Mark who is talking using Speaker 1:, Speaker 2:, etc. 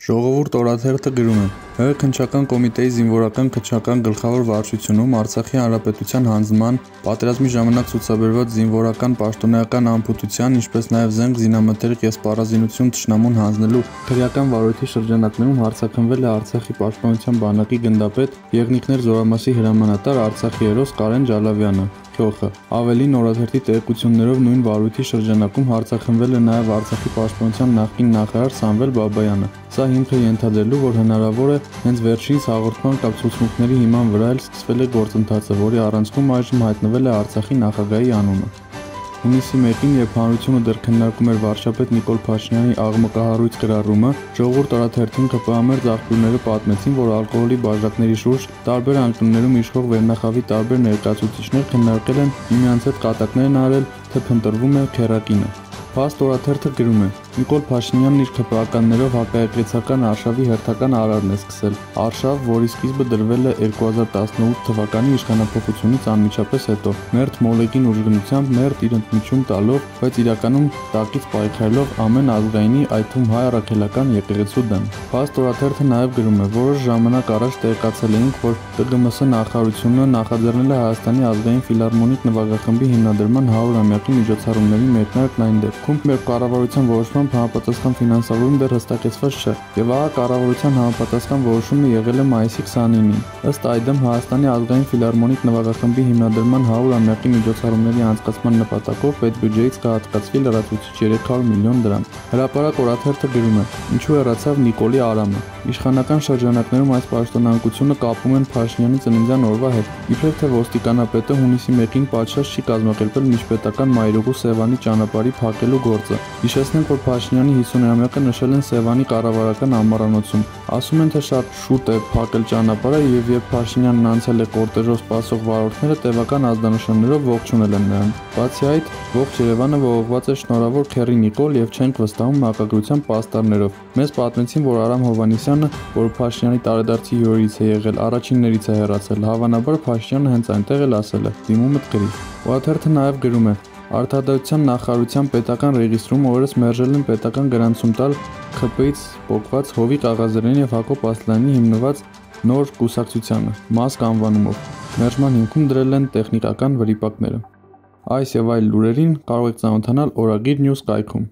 Speaker 1: Ժողովուրդ օրաթերթը գրում է. ՀՀ քննչական կոմիտեի զինվորական քննչական գլխավոր վարչությունում Արցախի հանրապետության հանձնման, պատերազմի ժամանակ ցուցաբերված զինվորական պաշտոնեական անփութության, ինչպես նաև զենք զինամթերք և սպառազինություն թշնամուն հանձնելու քրեական վարույթի շրջանակներում հարձակվել է Արցախի պաշտպանության բանակի գնդապետ, եղնիկներ զորամասի հրամանատար Արցախի հերոս Կարեն Ջալավյանը։ Քյոխը ավելին օրաթերթի տեղեկություններով նույն վարույթի շրջանակում հարձակվել է նաև Արցախի պաշտպանության նախկին նախարար Սամվել Բաբայանը։ Սա հիմք է ենթադրելու, որ հնարավոր է հենց վերջինս հաղորդման կամ ցուցմունքների հիման վրա էլ սկսվել է գործընթացը, որի առանցքում այժմ հայտնվել է Արցախի նախագահի անունը։ Հունիսի 1-ին, երբ հանրությունը դեռ քննարկում էր վարչապետ Նիկոլ Փաշինյանի աղմկահարույց գրառումը, Ժողովուրդ օրաթերթին ԿՊԱՄ աղբյուրները պատմեցին, որ ալկոհոլի բաժակների շուրջ տարբեր անկյուններում իշխող վերնախավի տարբեր ներկայացուցիչներ քննարկել են միմյանց հետ կատակներ են արել, թե փնտրվում է քեռակինը։ Փաստ օրաթերթը գրում է. Նիկոլ Փաշինյանն իր ԿՊԱ-ականներով հակաերկրեցական արշավի հերթական արարն է սկսել։ Արշավ, որի սկիզբը դրվել է 2018 թվականի իշխանափոխությունից անմիջապես հետո, մերթ մոլեգին ուժգնությամբ, մերթ իր ընդմիջում տալով, բայց իրականում տակից պայքարելով ամեն ազգայինի, այդ թվում հայ առաքելական եկեղեցու դեմ։ Փաստ օրաթերթը նաև գրում է. որոշ ժամանակ առաջ տեղեկացել էինք, որ ՏԳՄՍ նախարարությունը նախաձեռնել է Հայաստանի ազգային ֆիլհարմոնիկ նվագախմբի հիմնադրման 100-ամյակի միջոցառումների մեկնարկն այն դեպքում, երբ կառավարության որոշմամբ համապատասխան ֆինանսավորում դեռ հստակեցված չէ, եւ ահա կառավարության համապատասխան որոշումը եղել է մայիսի 29-ին։ Ըստ այդմ Հայաստանի ազգային ֆիլհարմոնիկ նվագախմբի հիմնադրման 100-ամյակի միջոցառումների անցկացման նպատակով պետբյուջեից կհատկացվի լրացուցիչ 300 միլիոն դրամ։ Հրապարակ օրաթերթը գրում է. ինչու հեռացավ Նիկոլի Արամը։ Իշխանական շրջանակներում այս պաշտոնանկությունը կապում են Փաշինյանի ծննդյան օրվա հետ, իբրև թե ոստիկանապետը հունիսի 1-ին պատշաճ չի կազմակերպել միջպետական Մայրուղու Սևանի ճանապարհի փակելու գործը։ Հիշեցնենք, որ Փաշինյանի 50-ամյակը նշել են Սևանի կառավարական ամառանոցում։ Ասում են, թե շատ շուտ է փակել ճանապարհը եւ երբ Փաշինյանն անցել է կորտեժով սպասող վարորդները տևական ազդանշաններով ողջունել են նրան։ Բացի այդ, ողջ Երևանը ողողված է շնորհավոր քեռի Նիկոլ եւ չենք վստահում մակագրության պաստառներով։ Մեզ պատմեցին, որ Արամ Հովհաննիսյանը, որ Փաշինյանի տարեդարձի հյուրերից է եղել, առաջիններից է հեռացել։ Հավանաբար Փաշինյանը հենց այնտեղ էլ ասել է. «Դիմումդ գրի»։ Օրաթերթը նաև գրում է. Արտադրության նախարարության պետական ռեգիստրում օրերս մերժել են պետական գրանցում տալ ԽՊ-ից պոկված Հովիկ Աղազարյանի եւ Հակոբ Ասլանյանի հիմնված նոր կուսակցությանը ՄԱՍԿ անվանումով։ Մերժման հիմքում դրել են տեխնիկական վրիպակները։ Այս եւ այլ լուրերին կարող եք ծանոթանալ Օրագիր News կայքում։